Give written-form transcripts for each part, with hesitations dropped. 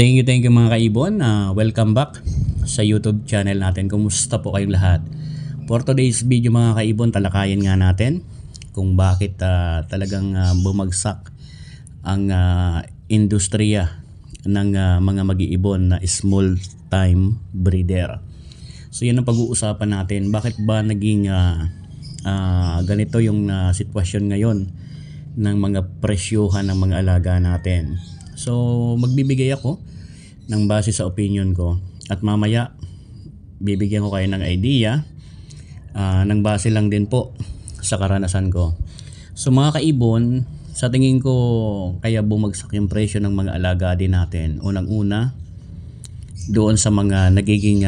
Thank you mga kaibon. Welcome back sa YouTube channel natin. Kumusta po kayong lahat? For today's video mga kaibon, talakayin nga natin kung bakit talagang bumagsak ang industriya ng mga mag-iibon na small time breeder. So yan ang pag-uusapan natin. Bakit ba naging ganito yung sitwasyon ngayon ng mga presyuhan ng mga alaga natin? So magbibigay ako ng base sa opinion ko at mamaya bibigyan ko kayo ng idea ng base lang din po sa karanasan ko. So mga kaibon, sa tingin ko kaya bumagsak yung presyo ng mga alaga din natin. Unang-una doon sa mga nagiging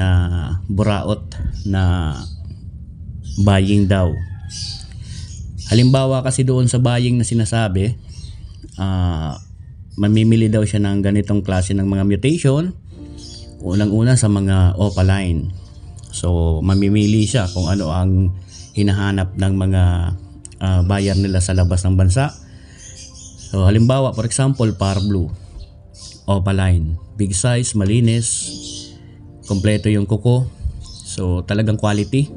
buraot na buying daw. Halimbawa kasi doon sa buying na sinasabi, mamimili daw siya ng ganitong klase ng mga mutation. Unang-una sa mga opaline. So mamimili siya kung ano ang hinahanap ng mga buyer nila sa labas ng bansa. So halimbawa, for example, Parblue, opaline, big size, malinis, kompleto yung kuko. So talagang quality.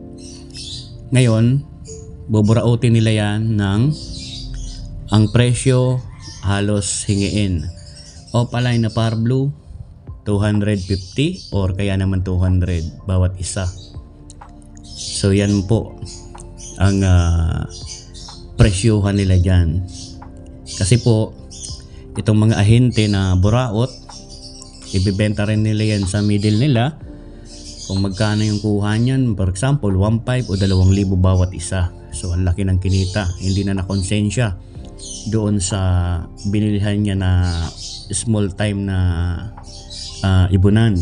Ngayon, buburautin nila yan ng ang presyo halos hingiin. Opaline na Parblue, 250 or kaya naman 200 bawat isa. So yan po ang presyuhan nila dyan. Kasi po itong mga ahente na buraot, ibibenta rin nila yan sa middle nila kung magkano yung kuha niyan. For example, 1.5 o 2,000 bawat isa. So ang laki ng kinita. Hindi na nakonsensya doon sa binilihan niya na small time na ibunan.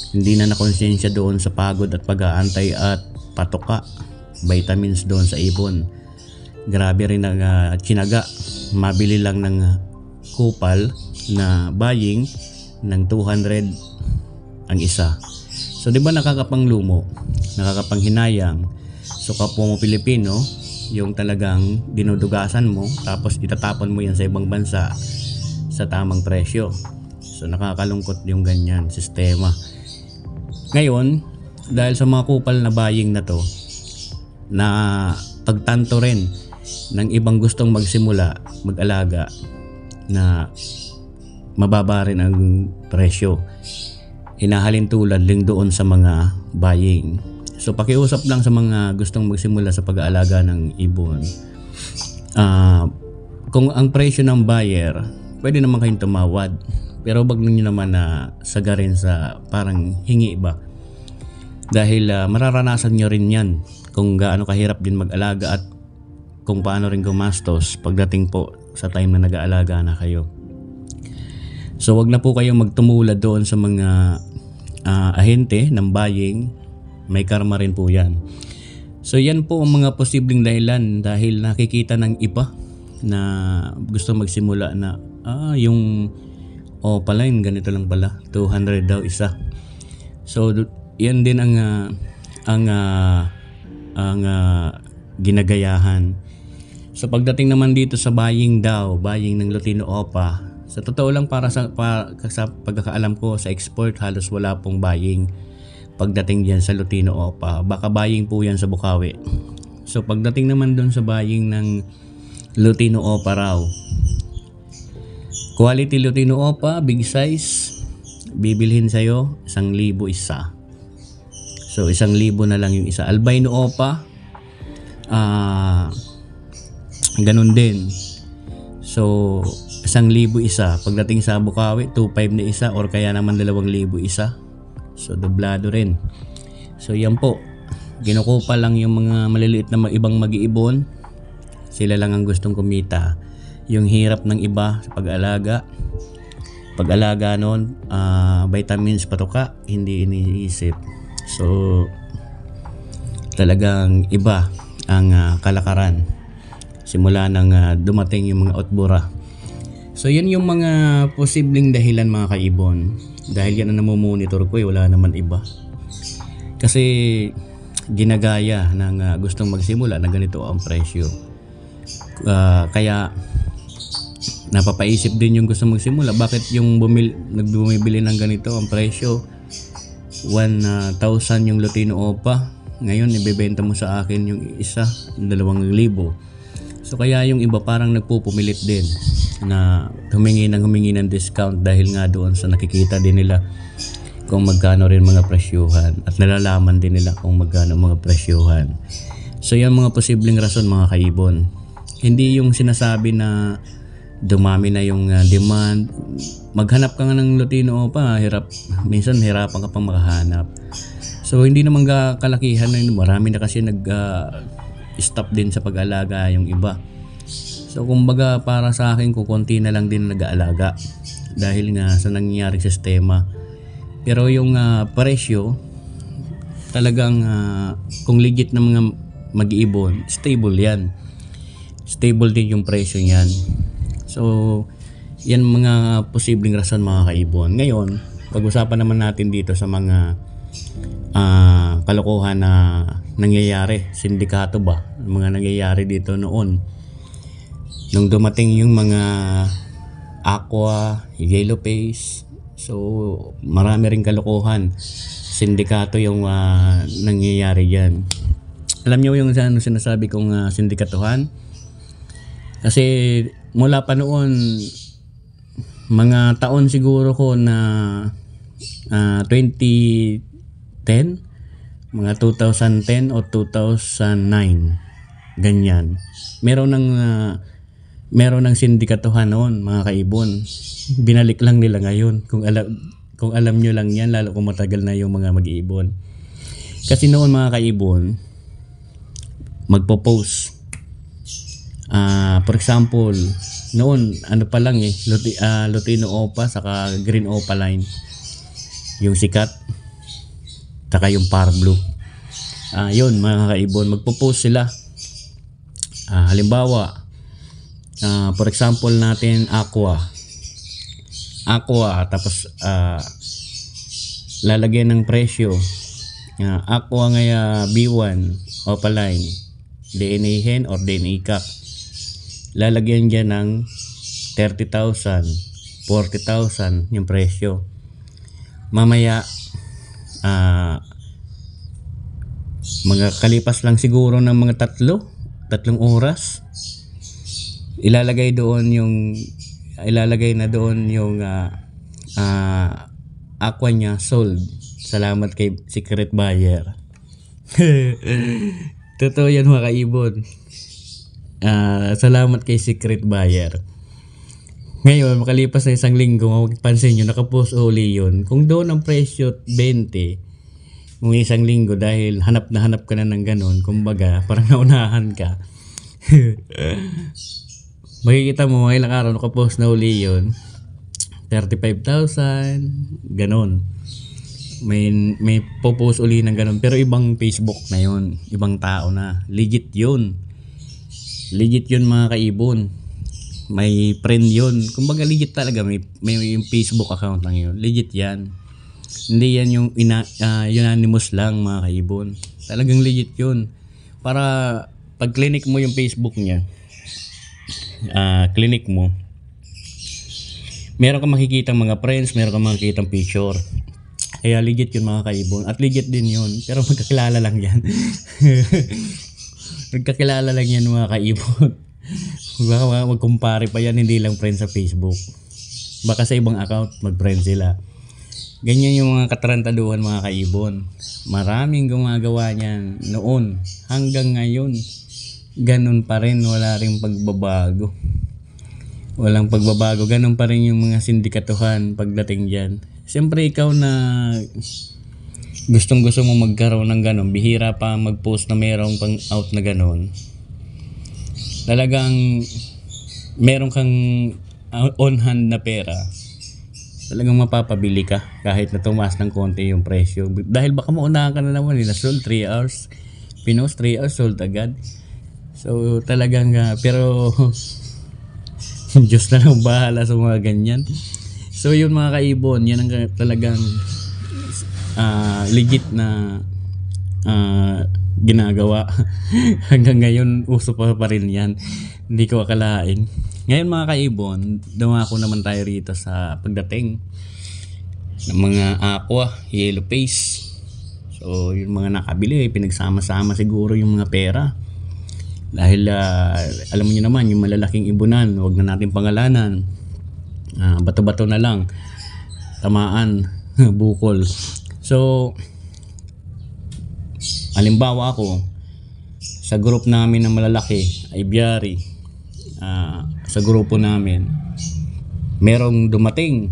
Hindi na nakonsensya doon sa pagod at pag-aantay at patoka, vitamins doon sa ibon. Grabe rin ang tsinaga. Mabili lang ng kupal na buying ng 200 ang isa. So di ba nakakapanglumo, nakakapanghinayang. So kapwa mo Pilipino, yung talagang dinudugasan mo tapos itatapon mo yan sa ibang bansa sa tamang presyo. So nakakalungkot yung ganyan sistema. Ngayon, dahil sa mga kupal na buying na to, na pagtanto rin ng ibang gustong magsimula, mag-alaga, na mababa rin ang presyo, hinahalin tulad din doon sa mga buying. So pakiusap lang sa mga gustong magsimula sa pag-aalaga ng ibon. Kung ang presyo ng buyer, pwede naman kayong tumawad. Pero wag niyo naman na sagarin sa parang hingi ba. Dahil mararanasan niyo rin yan kung gaano kahirap din mag-alaga at kung paano rin gumastos pagdating po sa time na nag-aalaga na kayo. So wag na po kayong magtumulad doon sa mga ahente ng buying. May karma rin po yan. So yan po ang mga posibleng dahilan dahil nakikita ng iba na gusto magsimula na yung opaline ganito lang pala, 200 daw isa. So yan din ang ginagayahan. So pagdating naman dito sa buying ng Lutino Opa, sa totoo lang para sa pagkakaalam ko sa export halos wala pong buying pagdating diyan sa Lutino Opa. Baka buying po yan sa Bukawi. So pagdating naman doon sa buying ng Lutino Opa raw, quality Lutino Opa, big size, bibilhin sa'yo 1,000 isa. So 1,000 na lang yung isa. Albino Opa, ganun din. So 1,000 isa. Pagdating sa Bukawi, 2,500 na isa or kaya naman 2,000 isa. So doblado rin. So yan po, ginukupa lang yung mga maliliit na ibang mag-iibon. Sila lang ang gustong kumita. Yung hirap ng iba sa pag-alaga noon, vitamins, patoka, hindi iniisip. So talagang iba ang kalakaran simula nang dumating yung mga otbura. So yan yung mga posibleng dahilan mga kaibon. Dahil yan ang namomonitor ko, wala naman iba. Kasi ginagaya ng gustong magsimula na ganito ang presyo. Kaya napapaisip din yung gusto magsimula, bakit yung bumibili ng ganito ang presyo 1,000 yung Lutino Opa, ngayon ibebenta mo sa akin yung isa 2,000. So kaya yung iba parang nagpupumilit din na humingi ng discount dahil nga doon sa nakikita din nila kung magkano rin mga presyuhan at nalalaman din nila kung magkano mga presyuhan. So yan mga posibleng rason mga kaibon. Hindi yung sinasabi na dumami na yung demand. Maghanap ka nga ng Lutino Opa, minsan hirapan ka pang makahanap. So hindi naman kalakihan na yun. Marami na kasi stop din sa pag-alaga yung iba. So kumbaga para sa akin kukunti na lang din nag-aalaga dahil nga sa nangyayaring sistema. Pero yung presyo talagang kung legit na mga mag-iibon, stable yan. Stable din yung presyo niyan. So yan mga posibleng rason mga kaibon. Ngayon, pag-usapan naman natin dito sa mga kalokohan na nangyayari, sindikato ba, mga nangyayari dito noon nung dumating yung mga Aqua, Yellow Face. So marami ring kalokohan, sindikato yung nangyayari dyan. Alam nyo yung sinasabi kong sindikatuhan? Kasi mula pa noon, mga taon siguro ko na 2010, mga 2010 o 2009, ganyan. Meron ng sindikatuhan noon mga kaibon. Binalik lang nila ngayon. Kung alam nyo lang yan, lalo kung matagal na yung mga mag-iibon. Kasi noon mga kaibon, magpo-post. For example, noon ano pa lang Lutino Opa saka Green Opa line yung sikat, saka yung Par Blue. Yun mga kaibon, magpo-post sila. Halimbawa, for example natin Aqua, tapos lalagyan ng presyo, Aqua ngaya B1 Opa line, DNA hen or DNA cock, lalagyan dyan ng 30,000, 40,000 yung presyo. Mamaya mga kalipas lang siguro ng mga tatlong oras, ilalagay na doon yung Aqua niya sold. Salamat kay secret buyer. Totoo yan mga kaibon. Salamat kay secret buyer. Ngayon, makalipas na 1 linggo, magpansin nyo, nakapost uli yun. Kung doon ang presyo 20, kung 1 linggo, dahil hanap na hanap ka na ng ganun, kumbaga, parang naunahan ka. Makikita mo, mga ilang araw, nakapost na uli yun. 35,000, ganun. May popost uli ng ganun. Pero ibang Facebook na yun. Ibang tao na. Legit yun mga kaibon. May friend yun. Kumbaga legit talaga. May yung Facebook account lang yun. Legit yan. Hindi yan yung unanimous lang mga kaibon. Talagang legit yun. Para pag clinic mo yung Facebook niya, clinic mo, meron kang makikitang mga friends, meron kang makikitang picture. Kaya legit yun mga kaibon. At legit din yun. Pero magkakilala lang yan. Magkakilala lang yan mga kaibon. Baka magkumpare pa yan, hindi lang friends sa Facebook. Baka sa ibang account mag-friend sila. Ganyan yung mga katarantaduhan mga kaibon. Maraming gumagawa niyan noon hanggang ngayon. Ganun pa rin, wala ring pagbabago. Walang pagbabago, ganun pa rin yung mga sindikatuhan pagdating dyan. Siyempre ikaw na gustong-gusto mo magkaroon ng ganun, bihira pa mag-post na merong pang out na ganun. Talagang meron kang on hand na pera, talagang mapapabili ka kahit na tumaas ng konti yung presyo. Dahil baka maunahan ka na naman, sold 3 hours. Pinost 3 hours, sold agad. So talagang pero Diyos na lang bahala sa mga ganyan. So yun mga kaibon, yan ang talagang legit na ginagawa. Hanggang ngayon uso pa rin yan. Hindi ko akalain. Ngayon mga kaibon, dumako naman tayo rito sa pagdating ng mga aqua, yellow face. So yung mga nakabili, pinagsama-sama siguro yung mga pera. Dahil alam mo nyo naman, yung malalaking ibunan, huwag na natin pangalanan. Bato-bato na lang, tamaan, bukol. So halimbawa ako, sa group namin na malalaki, ay biyari, sa grupo namin, merong dumating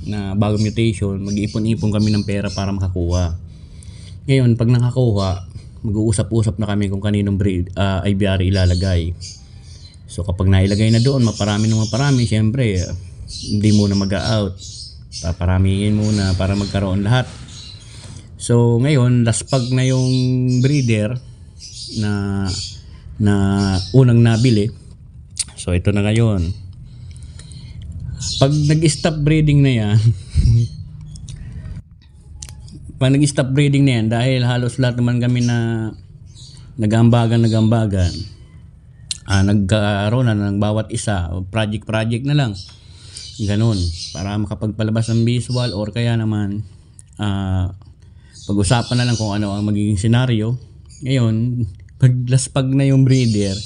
na bagong mutation, mag-iipon-ipon kami ng pera para makakuha. Ngayon, pag nakakuha, mag-uusap-usap na kami kung kaninong breed, IBR ilalagay. So kapag nailagay na doon, maparami ng maparami, syempre, hindi muna mag-out. Paparamihin muna para magkaroon lahat. So ngayon, laspag na yung breeder na unang nabili. So ito na ngayon. Pag nag-stop breeding na yan, dahil halos lahat naman kami na nag-ambagan, nagkaroon na ng bawat isa, project na lang. Ganun, para makapagpalabas ng visual or kaya naman pag-usapan na lang kung ano ang magiging senaryo. Ngayon, pag laspag na yung breeder,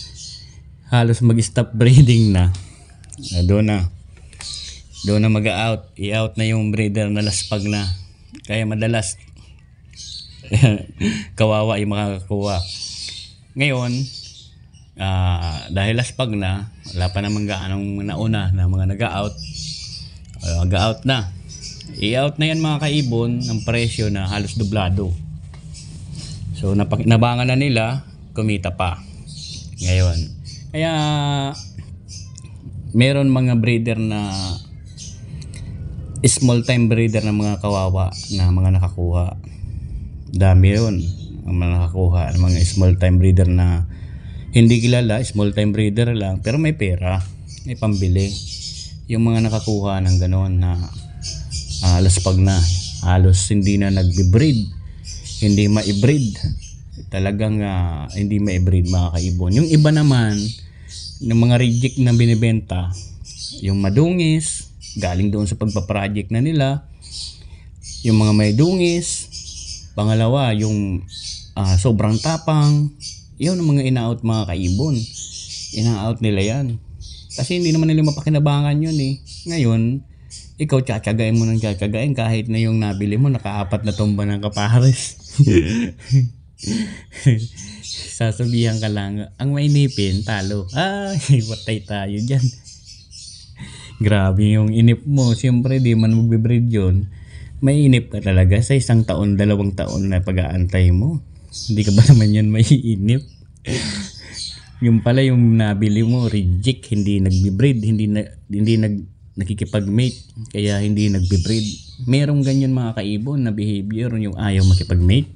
halos mag-stop breeding na. Doon na mag-out. I-out na yung breeder na laspag na. Kaya madalas kawawa yung makakakuha. Ngayon, dahil laspag na, wala pa namang gaanong nauna na mga nag-out. Mag-out na. I-out na yan mga kaibon ng presyo na halos dublado. So nabangan na nila, kumita pa. Ngayon, kaya meron mga breeder na small time breeder na mga kawawa na mga nakakuha. Dami yun ang mga nakakuha ng mga small time breeder na hindi kilala, small time breeder lang pero may pera, may pambili. Yung mga nakakuha ng gano'n na laspag na, halos hindi na nagbe-breed, hindi ma-breed, talagang hindi ma-breed mga kaibon. Yung iba naman ng mga reject na binibenta, yung madungis, galing doon sa pagpaproject na nila, yung mga may dungis. Pangalawa, yung sobrang tapang, yun ang mga ina-out mga kaibon. Ina-out nila yan kasi hindi naman nila mapakinabangan yun eh. Ngayon, ikaw tsatsagain mo ng tsatsagain kahit na yung nabili mo nakaapat na tumba ng kapares. Sasabihan ka lang, ang mainipin talo. Patay tayo dyan. Grabe yung inip mo. Siyempre di man magbe-breed yun. May inip ka talaga sa 1 taon, 2 taon na pag-aantay mo. Hindi ka ba naman yan may inip? Yung pala yung nabili mo reject, hindi nagbe-breed, hindi nakikipag-mate, kaya hindi nagbe-breed. Merong ganyan mga kaibon na behavior, yung ayaw makipag-mate.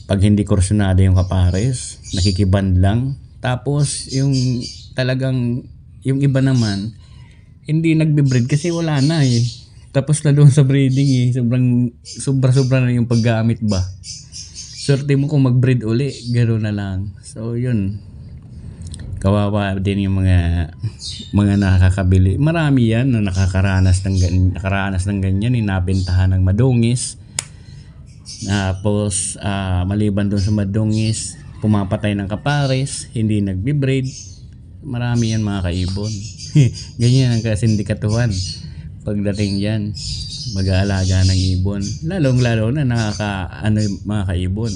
Pag hindi kursunada yung kapares, nakikiband lang. Tapos yung talagang yung iba naman hindi nagbe-breed kasi wala na eh. Tapos lalo sa breeding sobra na yung paggamit ba. Swerte mo kung mag-breed uli, gano'n na lang. So yun, kawawa din yung mga nakakabili. Marami yan na nakaranas ng ganyan, nabentahan ng madungis. Tapos maliban doon sa madungis, pumapatay ng kapares, hindi nagbe-breed. Marami yan mga kaibon. Ganyan ang kasindikatuhan pagdating yan, mag-aalaga ng ibon. Lalong-lalo na mga kaibon,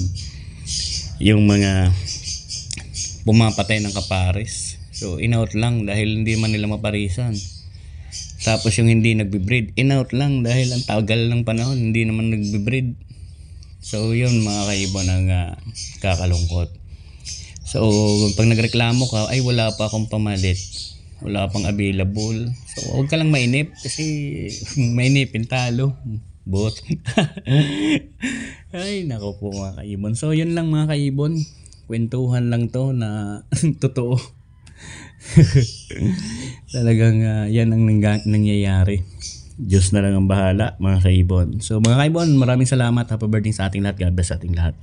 yung mga pumapatay ng kapares. So in-out lang dahil hindi man nila maparisan. Tapos yung hindi nagbe-breed, in-out lang dahil ang tagal ng panahon, hindi naman nagbe-breed. So yun mga kaibon ang kakalungkot. So pag nagreklamo ka, ay wala pa akong pamalit, wala pang available. So huwag ka lang mainip kasi mainipin talo. Bot. Ay nako po mga kaibon. So yun lang mga kaibon. Kwentuhan lang to na totoo. Talagang yan ang nangyayari. Diyos na lang ang bahala mga kaibon. So mga kaibon, maraming salamat. Happy birthday sa ating lahat. God bless sa ating lahat.